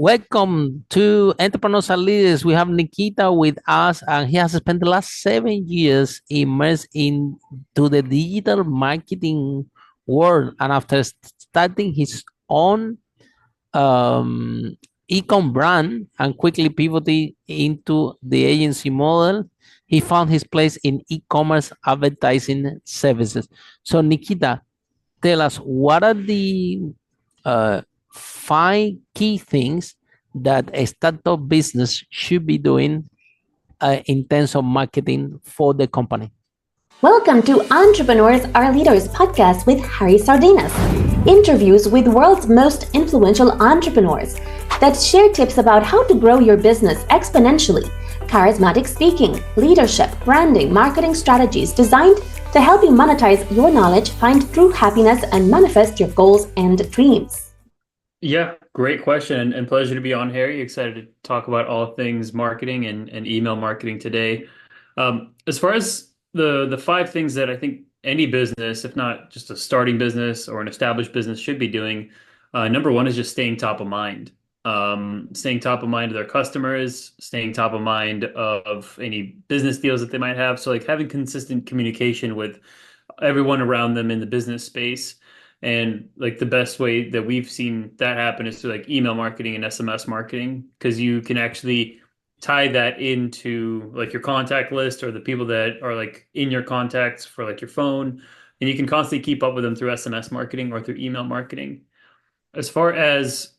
Welcome to Entrepreneurs and Leaders. We have Nikita with us, and he has spent the last 7 years immersed into the digital marketing world. And after starting his own e-com brand and quickly pivoting into the agency model, he found his place in e-commerce advertising services. So, Nikita, tell us, what are the uh, five key things that a startup business should be doing in terms of marketing for the company? Welcome to Entrepreneurs Are Leaders podcast with Harry Sardinas. Interviews with world's most influential entrepreneurs that share tips about how to grow your business exponentially. Charismatic speaking, leadership, branding, marketing strategies designed to help you monetize your knowledge, find true happiness, and manifest your goals and dreams. Yeah, great question and pleasure to be on, Harry. Excited to talk about all things marketing and email marketing today. As far as the five things that I think any business, if not just a starting business or an established business, should be doing, number one is just staying top of mind. Staying top of mind of their customers, staying top of mind of any business deals that they might have. So like having consistent communication with everyone around them in the business space. And like the best way that we've seen that happen is through like email marketing and SMS marketing, because you can actually tie that into like your contact list or the people that are like in your contacts for like your phone. And you can constantly keep up with them through SMS marketing or through email marketing. As far as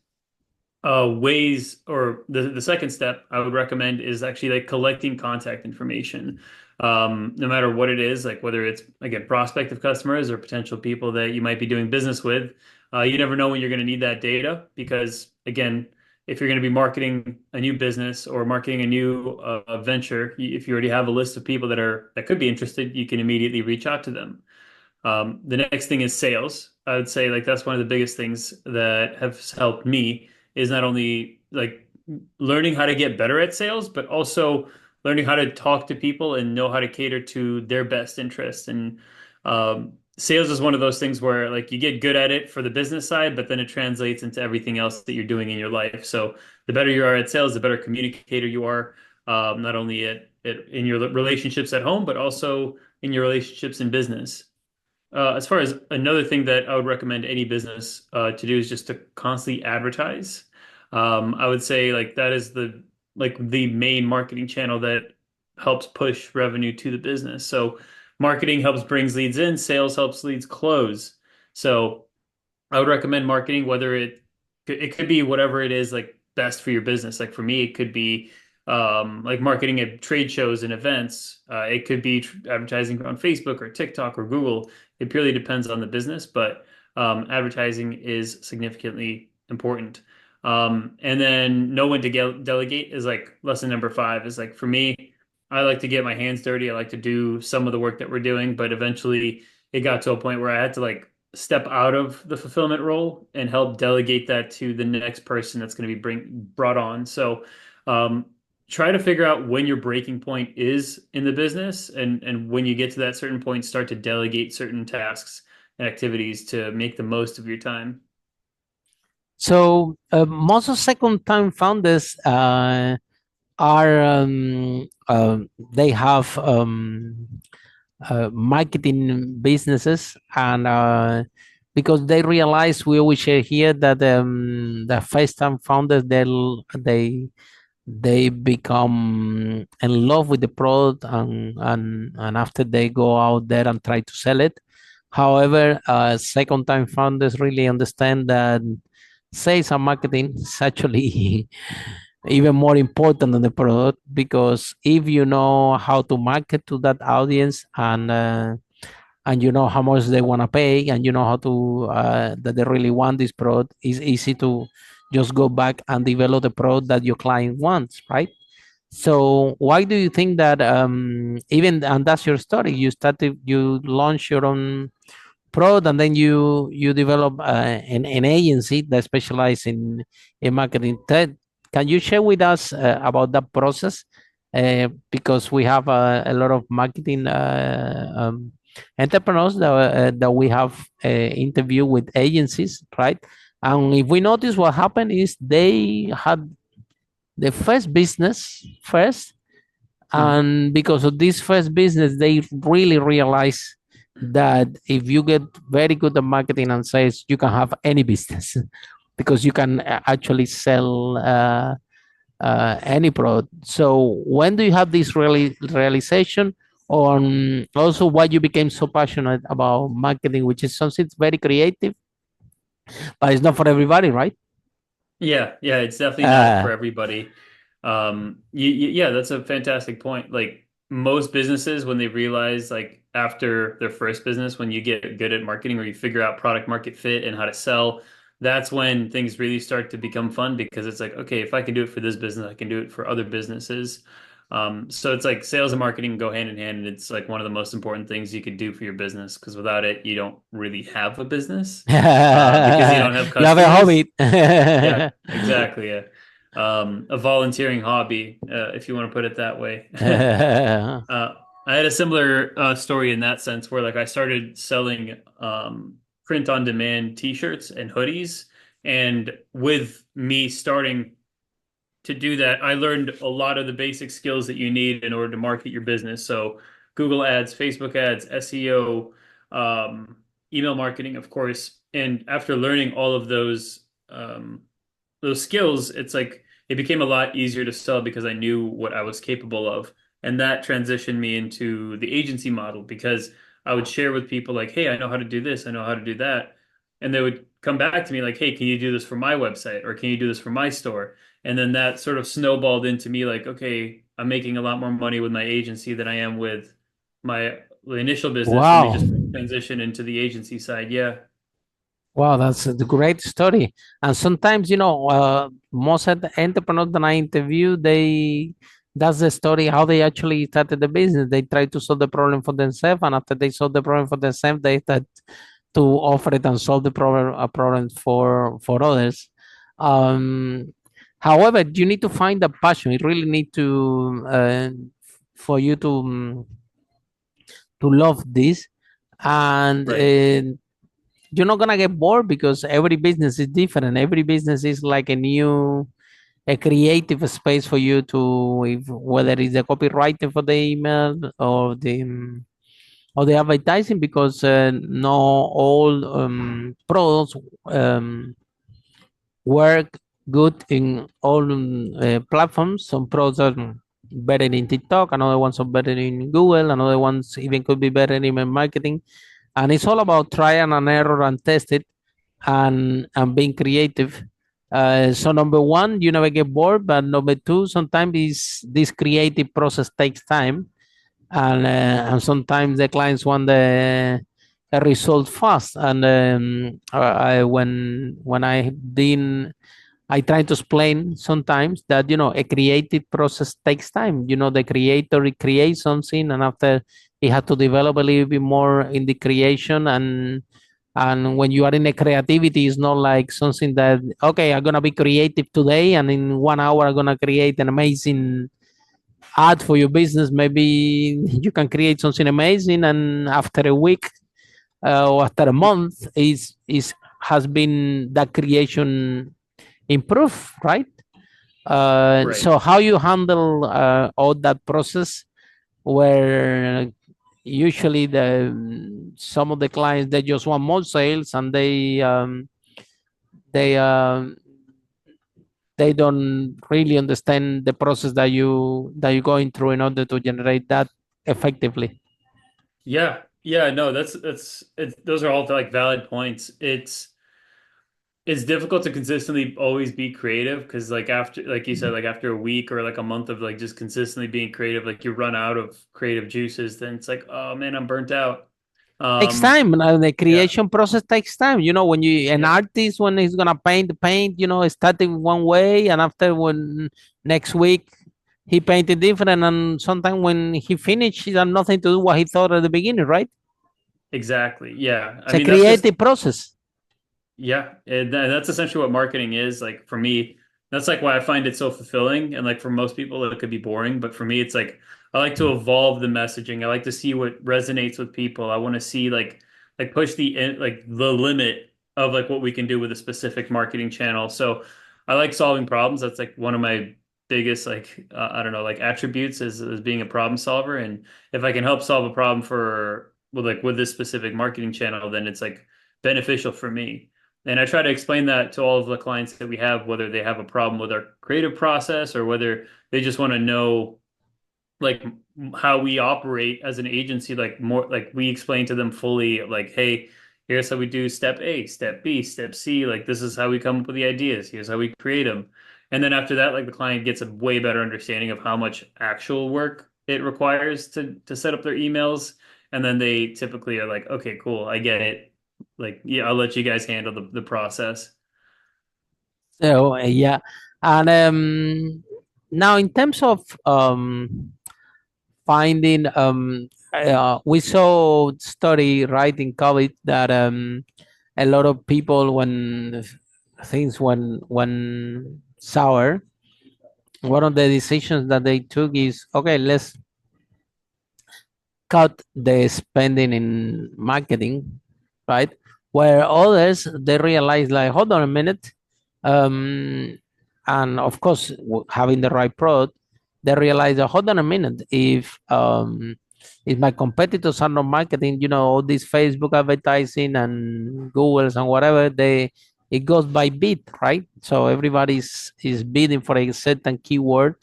ways, or the second step I would recommend is actually like collecting contact information. No matter what it is, like whether it's again prospective customers or potential people that you might be doing business with, you never know when you're going to need that data, because again, if you're going to be marketing a new business or marketing a new venture, if you already have a list of people that could be interested, you can immediately reach out to them. The next thing is sales. I would say like that's one of the biggest things that have helped me, is not only like learning how to get better at sales, but also learning how to talk to people and know how to cater to their best interests. And sales is one of those things where like you get good at it for the business side, but then it translates into everything else that you're doing in your life. So the better you are at sales, the better communicator you are, not only in your relationships at home, but also in your relationships in business. As far as another thing that I would recommend any business to do is just to constantly advertise. I would say like that is the main marketing channel that helps push revenue to the business. So marketing helps brings leads in, sales helps leads close. So I would recommend marketing, whether it could be whatever it is like best for your business. Like for me, it could be like marketing at trade shows and events. It could be advertising on Facebook or TikTok or Google. It purely depends on the business, but advertising is significantly important. And then know when to delegate is like lesson number five. Is like for me, I like to get my hands dirty. I like to do some of the work that we're doing, but eventually it got to a point where I had to like step out of the fulfillment role and help delegate that to the next person that's going to be brought on. So um, try to figure out when your breaking point is in the business, and when you get to that certain point, start to delegate certain tasks and activities to make the most of your time. So most of second-time founders are they have marketing businesses, and because they realize, we always share here that the first-time founders, they become in love with the product, and after they go out there and try to sell it. However, second time founders really understand that sales and marketing is actually even more important than the product, because if you know how to market to that audience, and you know how much they want to pay, and you know how to that they really want this product, it's easy to just go back and develop the product that your client wants, right? So why do you think that even, and that's your story, you launch your own product, and then you develop an agency that specializes in marketing? Can you share with us about that process? Because we have a lot of marketing entrepreneurs that we have interviewed with agencies, right? And if we notice, what happened is they had the first business first, Mhm. and because of this first business, they really realize that if you get very good at marketing and sales, you can have any business because you can actually sell any product. So when do you have this realization on also why you became so passionate about marketing, which is something very creative, but it's not for everybody, right? Yeah, yeah, it's definitely not Uh, for everybody. Yeah, that's a fantastic point. Like most businesses, when they realize, like after their first business, when you get good at marketing or you figure out product market fit and how to sell, that's when things really start to become fun because it's like, okay, if I can do it for this business, I can do it for other businesses. So it's like sales and marketing go hand in hand, and it's like one of the most important things you could do for your business because without it, you don't really have a business you because you don't have have a customers. hobby. Yeah, exactly. Yeah. A volunteering hobby, if you want to put it that way. Uh, I had a similar story in that sense where like I started selling print on demand t-shirts and hoodies. And with me starting to do that, I learned a lot of the basic skills that you need in order to market your business. So Google ads, Facebook ads, SEO, um, email marketing, of course. And after learning all of those skills, it's like it became a lot easier to sell because I knew what I was capable of. And that transitioned me into the agency model because I would share with people like, hey, I know how to do this, I know how to do that. And they would come back to me like, hey, can you do this for my website or can you do this for my store? And then that sort of snowballed into me like, okay, I'm making a lot more money with my agency than I am with my initial business. Let me Wow. just transition into the agency side. Yeah. Wow, that's a great story. And sometimes, most of the entrepreneurs that I interview, that's the story how they actually started the business. They try to solve the problem for themselves, and after they solve the problem for themselves, they start to offer it and solve the problem for others. Um, However, you need to find the passion. You really need to for you to love this, and Right. you're not gonna get bored because every business is different. Every business is like a creative space for you to, if, whether it's the copywriting for the email or the advertising, because not all products um, work good in all platforms. Some products are better in TikTok, another ones are better in Google, another ones even could be better in email marketing. And it's all about trial and error and test it and being creative. So number one, you never get bored, but number two, sometimes this creative process takes time, and sometimes the clients want the a result fast. And when I try to explain sometimes that a creative process takes time. The creator creates something, and after he had to develop a little bit more in the creation. And when you are in a creativity, it's not like something that, okay, I'm gonna be creative today, and in 1 hour I'm gonna create an amazing ad for your business. Maybe you can create something amazing, and after a week or after a month, is has been that creation improved, right? Right. So how you handle all that process, where usually some of the clients, they just want more sales, and they they don't really understand the process that you're going through in order to generate that effectively. Yeah. Yeah, no, those are all like valid points. It's difficult to consistently always be creative because like after like you said, like after a week or like a month of like just consistently being creative, like you run out of creative juices, then it's like, oh man, I'm burnt out. Takes Um, time. The yeah, creation process takes time. When you an yeah, artist, when he's gonna paint, starting one way, and after, when next week he painted different, and sometimes when he finished, he had nothing to do what he thought at the beginning, right? exactly. Yeah. I It's a mean, that's just creative process. yeah, and that's essentially what marketing is. Like for me, that's like why I find it so fulfilling. And like for most people, it could be boring, but for me, it's like I like to evolve the messaging. I like to see what resonates with people. I want to see like push like the limit of like what we can do with a specific marketing channel. So I like solving problems. That's like one of my biggest like I don't know, like attributes is being a problem solver. And if I can help solve a problem for with this specific marketing channel, then it's like beneficial for me. And I try to explain that to all of the clients that we have, whether they have a problem with our creative process or whether they just want to know like how we operate as an agency, like more like we explain to them fully, like, hey, here's how we do step A, step B, step C. Like this is how we come up with the ideas. Here's how we create them. And then after that, like the client gets a way better understanding of how much actual work it requires to set up their emails. And then they typically are like, okay, cool, I get it. Like, yeah, I'll let you guys handle the process. So yeah, and now in terms of finding, we saw study right in COVID that a lot of people when things when sour, one of the decisions that they took is okay, let's cut the spending in marketing, right? Where others they realize like, hold on a minute, um, and of course having the right product, they realize that hold on a minute, if my competitors are not marketing, all this Facebook advertising and Google's and whatever, it goes by bid, right? So everybody's is bidding for a certain keyword,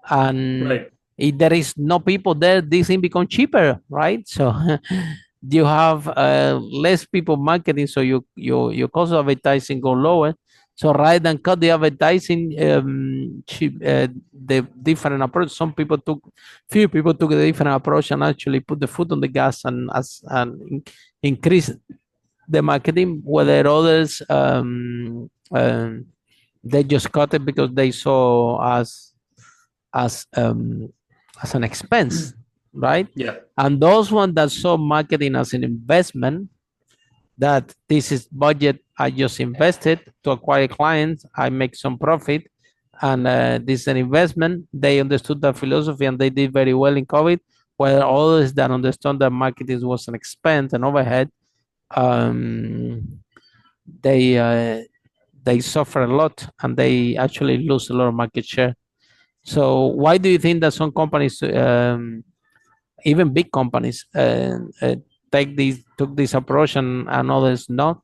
and Right. if there is no people there, this thing become cheaper, right? So you have less people marketing, so your cost of advertising go lower. So rather than cut the advertising, the different approach. Few people took a different approach and actually put the foot on the gas and increase the marketing. Whether others they just cut it because they saw as um, as an expense, right? Yeah. And those ones that saw marketing as an investment, that this is budget I just invested to acquire clients, I make some profit, and this is an investment. They understood that philosophy and they did very well in COVID. While others that understood that marketing was an expense and overhead, um, they they suffer a lot and they actually lose a lot of market share. So why do you think that some companies, even big companies, took this approach and others not?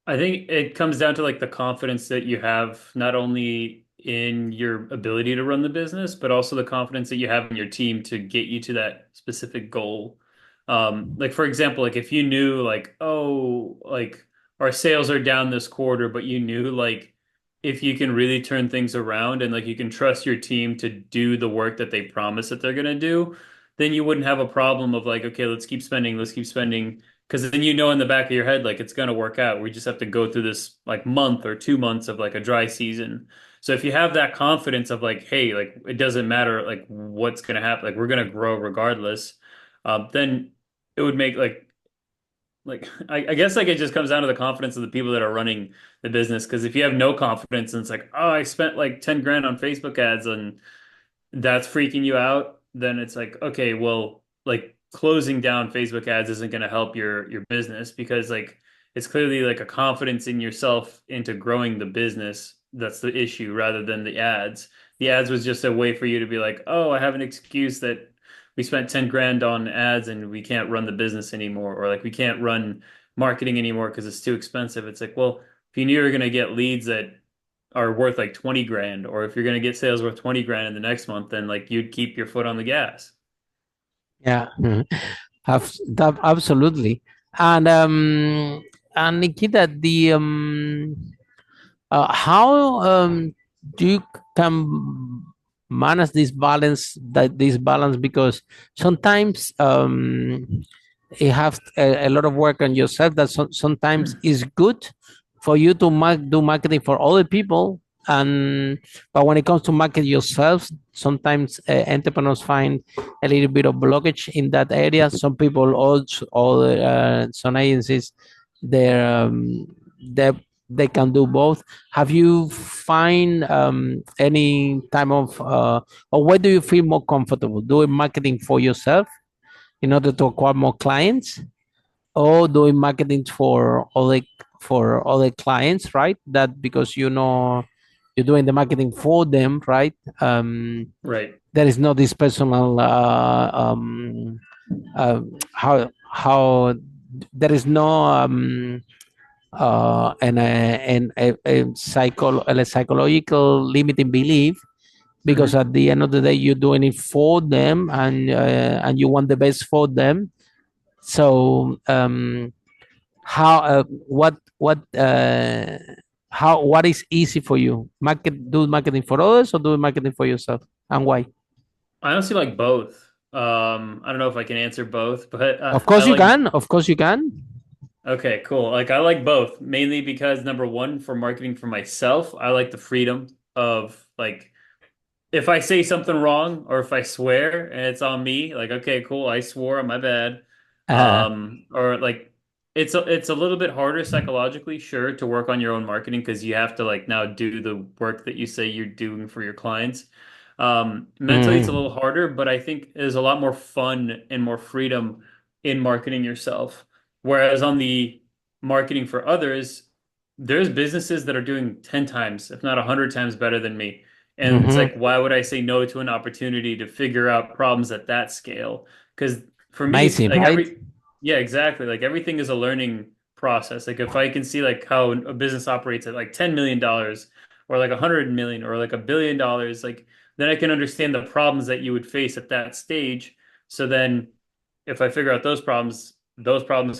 I think it comes down to like the confidence that you have not only in your ability to run the business, but also the confidence that you have in your team to get you to that specific goal. Like for example, like if you knew like, oh, like our sales are down this quarter, but you knew like if you can really turn things around and like you can trust your team to do the work that they promise that they're gonna do, then you wouldn't have a problem of like, okay, let's keep spending because then you know in the back of your head, like it's gonna work out. We just have to go through this like month or 2 months of like a dry season. So if you have that confidence of like, hey, like it doesn't matter like what's gonna happen, like we're gonna grow regardless, then it would make like I guess like it just comes down to the confidence of the people that are running the business. Because if you have no confidence and it's like, oh, I spent like 10 grand on Facebook ads and that's freaking you out, then it's like, okay, well, like closing down Facebook ads isn't going to help your business because like it's clearly like a confidence in yourself into growing the business that's the issue rather than the ads. The ads was just a way for you to be like, oh, I have an excuse that we spent 10 grand on ads and we can't run the business anymore, or like we can't run marketing anymore because it's too expensive. It's like, well, if you knew you were going to get leads that are worth like 20 grand, or if you're going to get sales worth 20 grand in the next month, then like you'd keep your foot on the gas. Yeah, absolutely. And Nikita, the how do you can manage this balance, because sometimes you have a lot of work on yourself, that sometimes is good for you to do marketing for other people, and but when it comes to market yourself, sometimes entrepreneurs find a little bit of blockage in that area. Some people also, or some agencies, they're they they can do both. Have you find any time of or where do you feel more comfortable doing marketing for yourself in order to acquire more clients, or doing marketing for other clients, right? That because you're doing the marketing for them, right? Right. There is no this personal how there is no a psychological limiting belief, because Hmm. at the end of the day you're doing it for them, and you want the best for them. So how what is easy for you, do marketing for others or do marketing for yourself, and why? I honestly like both. I don't know if I can answer both, but Of I course you like can, of course you can. okay, cool. Like I like both, mainly because number one, for marketing for myself, I like the freedom of like if I say something wrong or if I swear and it's on me, like okay, cool, I swore, my bad. uh, Or like it's a little bit harder psychologically, sure, to work on your own marketing because you have to like now do the work that you say you're doing for your clients. Mentally, it's a mm, little harder, but I think there's a lot more fun and more freedom in marketing yourself. Whereas on the marketing for others, there's businesses that are doing 10 times, if not 100 times better than me. And it's like, mm-hmm. why would I say no to an opportunity to figure out problems at that scale? Because for me, it's Amazing, like right? yeah, exactly. Like everything is a learning process. Like if I can see like how a business operates at like $10 million or like 100 million or like $1 billion, like then I can understand the problems that you would face at that stage. So then if I figure out those problems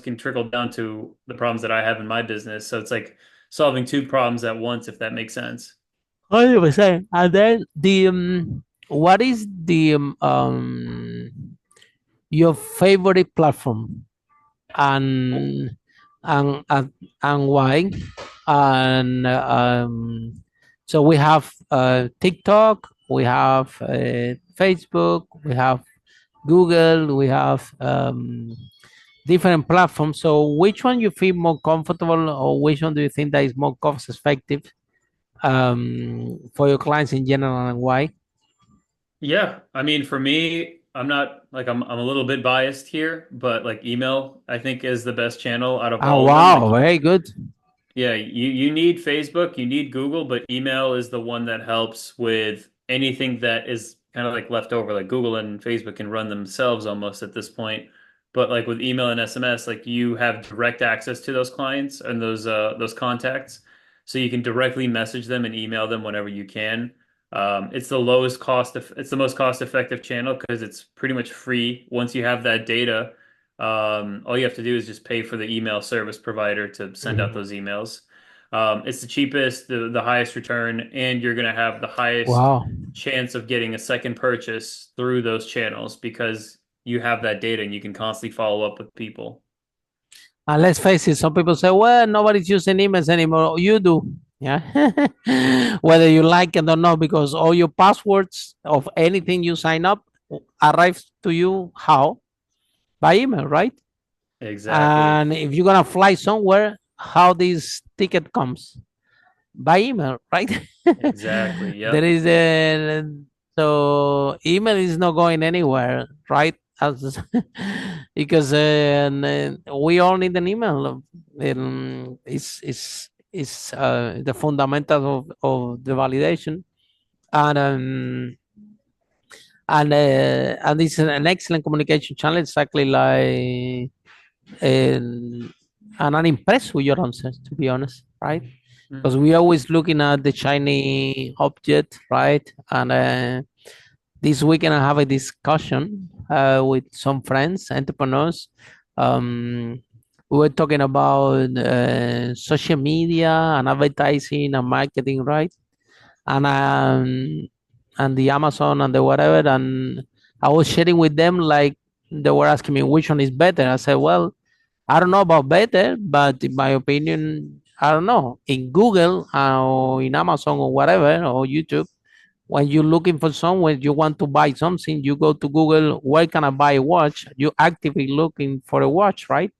can trickle down to the problems that I have in my business. So it's like solving two problems at once, if that makes sense. 100%. And then what is the your favorite platform, and and and, and why? And so we have TikTok, we have Facebook, we have Google, we have different platforms. So which one you feel more comfortable, or which one do you think that is more cost effective for your clients in general, and why? Yeah, I mean, for me, I'm not like I'm a little bit biased here, but like email, I think is the best channel out of Oh all of them. wow, Like, very good. yeah, you need Facebook, you need Google, but email is the one that helps with anything that is kind of like left over. Like Google and Facebook can run themselves almost at this point. But like with email and SMS, like you have direct access to those clients and those contacts. So you can directly message them and email them whenever you can. It's the lowest cost of, it's the most cost effective channel because it's pretty much free. Once you have that data, all you have to do is just pay for the email service provider to send out Mhm. those emails. It's the cheapest, the highest return, and you're going to have the highest Wow. chance of getting a second purchase through those channels because you have that data and you can constantly follow up with people. And let's face it, some people say, well, nobody's using emails anymore. You do. Yeah. Whether you like it or not, because all your passwords of anything you sign up arrives to you how? By email, right? Exactly. And if you're gonna fly somewhere, how this ticket comes? By email, right? Exactly. There Yep. is a so email is not going anywhere, right? Because we all need an email. It's the fundamentals of the validation, and and it's an excellent communication channel, exactly like and I'm impressed with your answers, to be honest, right? Because Mhm. we always looking at the shiny object, right? And this weekend I have a discussion with some friends, entrepreneurs. Um, we were talking about social media and advertising and marketing, right? And the Amazon and the whatever. And I was sharing with them like they were asking me which one is better. I said, well, I don't know about better, but in my opinion, I don't know. In Google or in Amazon or whatever or YouTube, when you're looking for somewhere you want to buy something, you go to Google, where can I buy a watch? You're actively looking for a watch, right?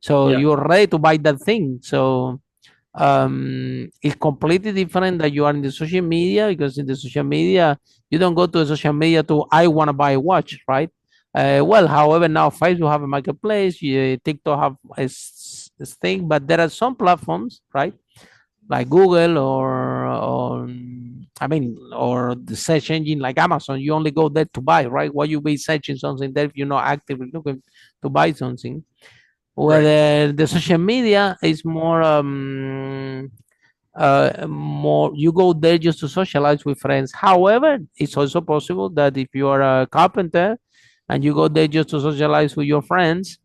So Yeah. you're ready to buy that thing. So it's completely different that you are in the social media, because in the social media, you don't go to the social media to, I want to buy a watch, right? Well, however, now Facebook have a marketplace, TikTok have a thing, but there are some platforms, right? Like Google or the search engine like Amazon. You only go there to buy, right? Why you be searching something there if you're not actively looking to buy something? Right. Whether the social media is more you go there just to socialize with friends. However, it's also possible that if you are a carpenter and you go there just to socialize with your friends,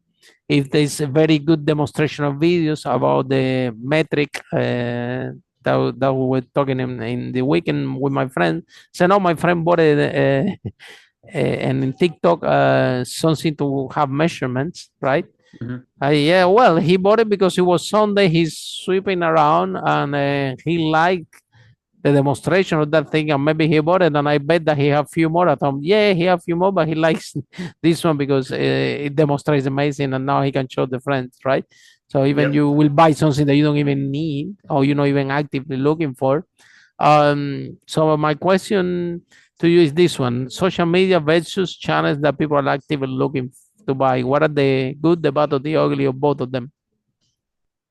if there's a very good demonstration of videos about the metric that we were talking in the weekend with my friend. So now my friend bought and in TikTok something to have measurements, right? Mhm. Yeah, well, he bought it because it was Sunday. He's sweeping around and he liked the demonstration of that thing, and maybe he bought it. And I bet that he have few more at home. Yeah, he have few more, but he likes this one because it demonstrates amazing, and now he can show the friends, right? So even Yep. you will buy something that you don't even need or you're not even actively looking for. So my question to you is this one: social media versus channels that people are actively looking to buy. What are the good, the bad, or the ugly of both of them?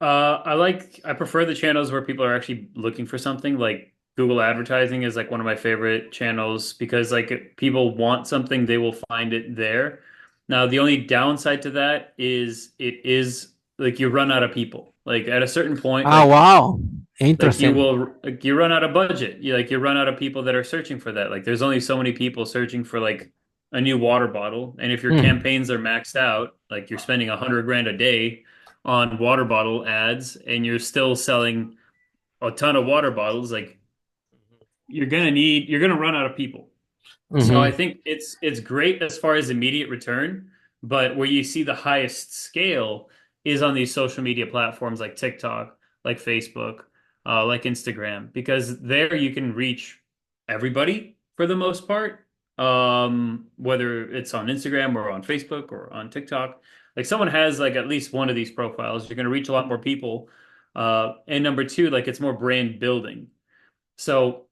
I prefer the channels where people are actually looking for something. Like Google advertising is like one of my favorite channels because like if people want something, they will find it there. Now, the only downside to that is it is like you run out of people. Like at a certain point, Ah, wow, like interesting. you run out of budget. You run out of people that are searching for that. Like there's only so many people searching for like a new water bottle, and if your Hmm. campaigns are maxed out, like you're spending 100 grand a day on water bottle ads, and you're still selling a ton of water bottles, like you're gonna run out of people. So I Hmm. think it's great as far as immediate return, but where you see the highest scale is on these social media platforms like TikTok, like Facebook, like Instagram, because there you can reach everybody for the most part. Whether it's on Instagram or on Facebook or on TikTok, like someone has like at least one of these profiles, you're going to reach a lot more people. And number two, like it's more brand building. So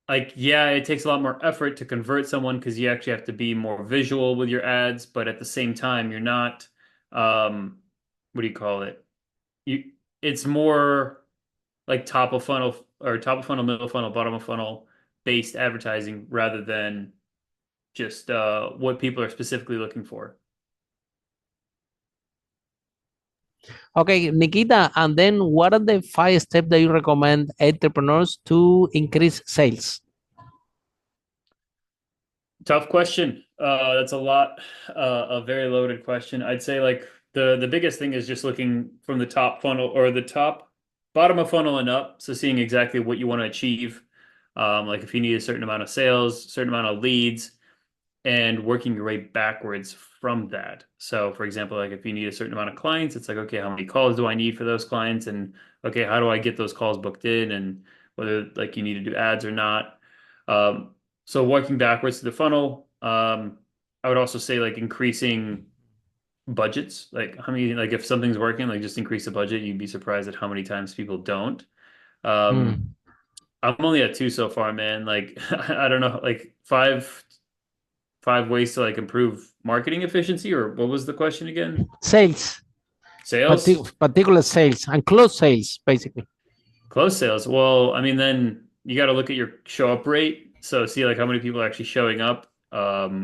like yeah, it takes a lot more effort to convert someone because you actually have to be more visual with your ads, but at the same time, you're not what do you call it? You it's more like top of funnel or top of funnel, middle funnel, bottom of funnel based advertising rather than just what people are specifically looking for. Okay, Nikita, and then what are the 5 steps that you recommend entrepreneurs to increase Tough question. That's a lot, a very loaded question. I'd say like the biggest thing is just looking from the top funnel or the top bottom of funnel and up. So seeing exactly what you want to achieve. Like if you need a certain amount of sales, certain amount of leads, and working your way backwards from that. So for example, like if you need a certain amount of clients, it's like, okay, how many calls do I need for those clients? And okay, how do I get those calls booked in? And whether like you need to do ads or not. Um, so working backwards to the funnel, I would also say like increasing budgets. Like how many, like if something's working, like just increase the budget. You'd be surprised at how many times people don't. Um, Hmm. I'm only at two so far, man. Like I don't know, like five ways to like improve marketing efficiency, or what was the question again? Sales, Sales? particular sales, and close sales, basically. Close sales. Well, I mean, then you got to look at your show up rate. So see like how many people are actually showing up,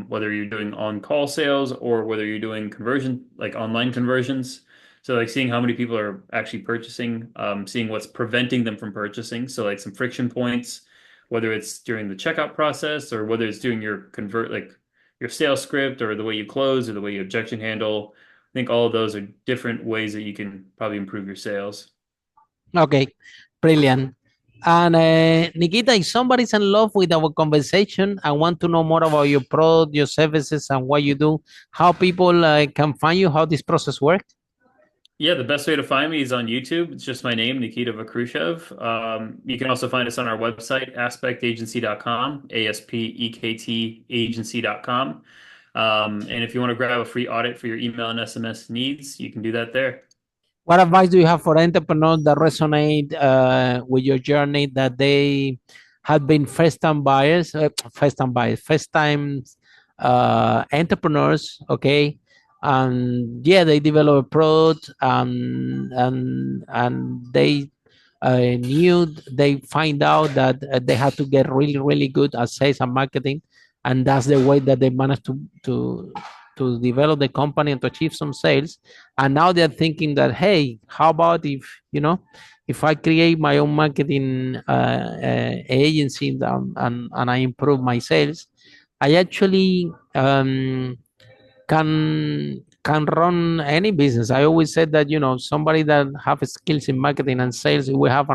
whether you're doing on-call sales or whether you're doing conversion, like online conversions. So like seeing how many people are actually purchasing, seeing what's preventing them from purchasing. So like some friction points, whether it's during the checkout process or whether it's doing your convert, like your sales script or the way you close or the way you objection handle. I think all of those are different ways that you can probably improve your sales. Okay, brilliant. And Nikita, if somebody's in love with our conversation and want to know more about your product, your services, and what you do, how people can find you, how this process works? Yeah, the best way to find me is on YouTube. It's just my name, Nikita Vakhrushev. You can also find us on our website, aspectagency.com, ASPEKT agency.com. And if you want to grab a free audit for your email and SMS needs, you can do that there. What advice do you have for entrepreneurs that resonate with your journey, that they have been first-time buyers, first-time entrepreneurs, okay, and yeah, they develop a product, and they find out that they have to get really really good at sales and marketing, and that's the way that they managed to develop the company and to achieve some sales. And now they're thinking that, hey, how about if I create my own marketing agency, and I improve my sales, I actually can run any business. I always said that somebody that have skills in marketing and sales, it will have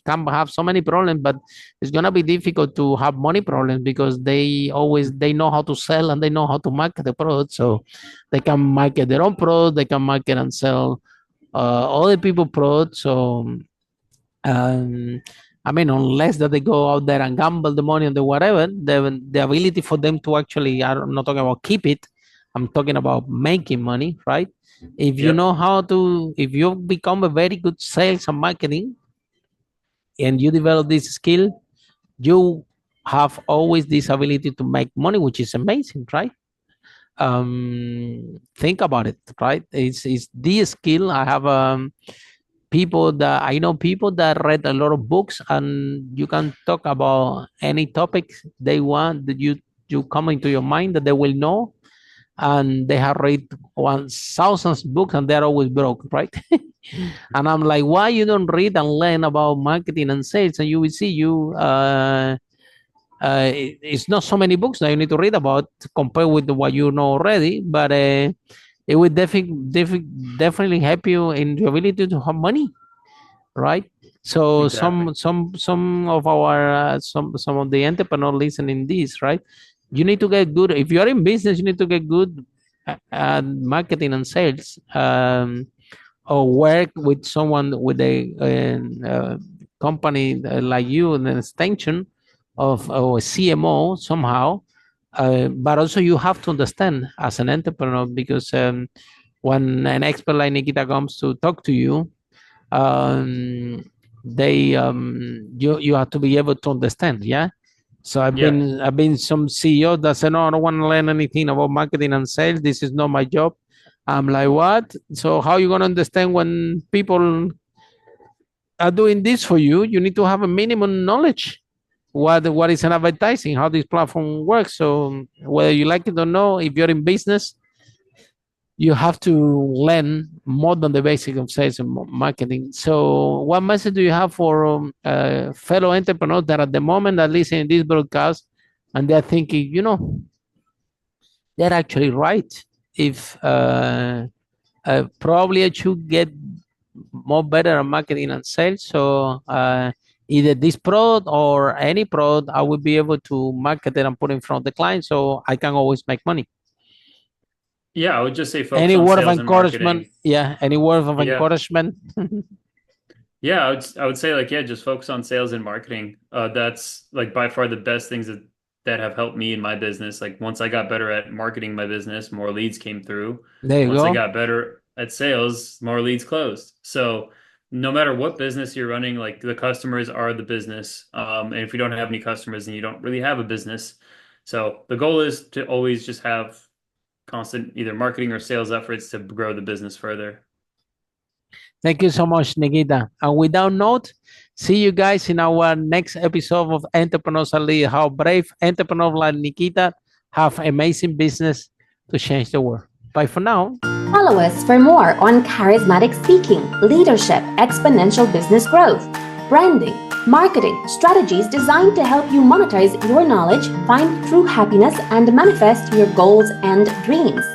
can have so many problems, but it's gonna be difficult to have money problems, because they know how to sell and they know how to market the product, so they can market their own product, they can market and sell other people products. So um, I mean, unless that they go out there and gamble the money and the whatever, the ability for them to actually, I'm not talking about keep it, I'm talking about making money, right? If you Yep. know if you become a very good sales and marketing, and you develop this skill, you have always this ability to make money, which is amazing, right? Think about it, right? It's the skill. I know people that read a lot of books, and you can talk about any topic they want, that you come into your mind that they will know, and they have read 1,000 books and they're always broke, right? And I'm like, why you don't read and learn about marketing and sales? And you will see it's not so many books that you need to read about compared with what you know already, but it will definitely help you in your ability to have money, right? So Exactly. some of our some of the entrepreneurs listening this, right? You need to get good. If you're in business, you need to get good at marketing and sales, or work with someone with a company like you, an extension of or a CMO somehow. But also you have to understand as an entrepreneur, because when an expert like Nikita comes to talk to you, um, you have to be able to understand. Yeah. So Yeah. I've been some CEO that said, no, I don't want to learn anything about marketing and sales. This is not my job. I'm like, what? So how are you gonna understand when people are doing this for you? You need to have a minimum knowledge. What is an advertising? How this platform works? So whether you like it or not, if you're in business, you have to learn more than the basic of sales and marketing. So, what message do you have for fellow entrepreneurs that at the moment are listening to this broadcast, and they're thinking, they're actually right? If probably I should get more better at marketing and sales. So, either this product or any product, I will be able to market it and put it in front of the client, so I can always make money. Yeah, I would just say focus Any on word of sales and encouragement? marketing. Yeah, any word of Yeah. encouragement? Yeah, I would say like, yeah, just focus on sales and marketing. That's like by far the best things that have helped me in my business. Like once I got better at marketing my business, more leads came through. There you Once I go. got better at sales, more leads closed. So no matter what business you're running, like the customers are the business. And if you don't have any customers, then you don't really have a business. So the goal is to always just have constant either marketing or sales efforts to grow the business further. Thank you so much, Nikita. And with that note, see you guys in our next episode of Entrepreneurs Are Lead. How brave entrepreneurs like Nikita have amazing business to change the world. Bye for now. Follow us for more on charismatic speaking, leadership, exponential business growth, branding, marketing, strategies designed to help you monetize your knowledge, find true happiness, and manifest your goals and dreams.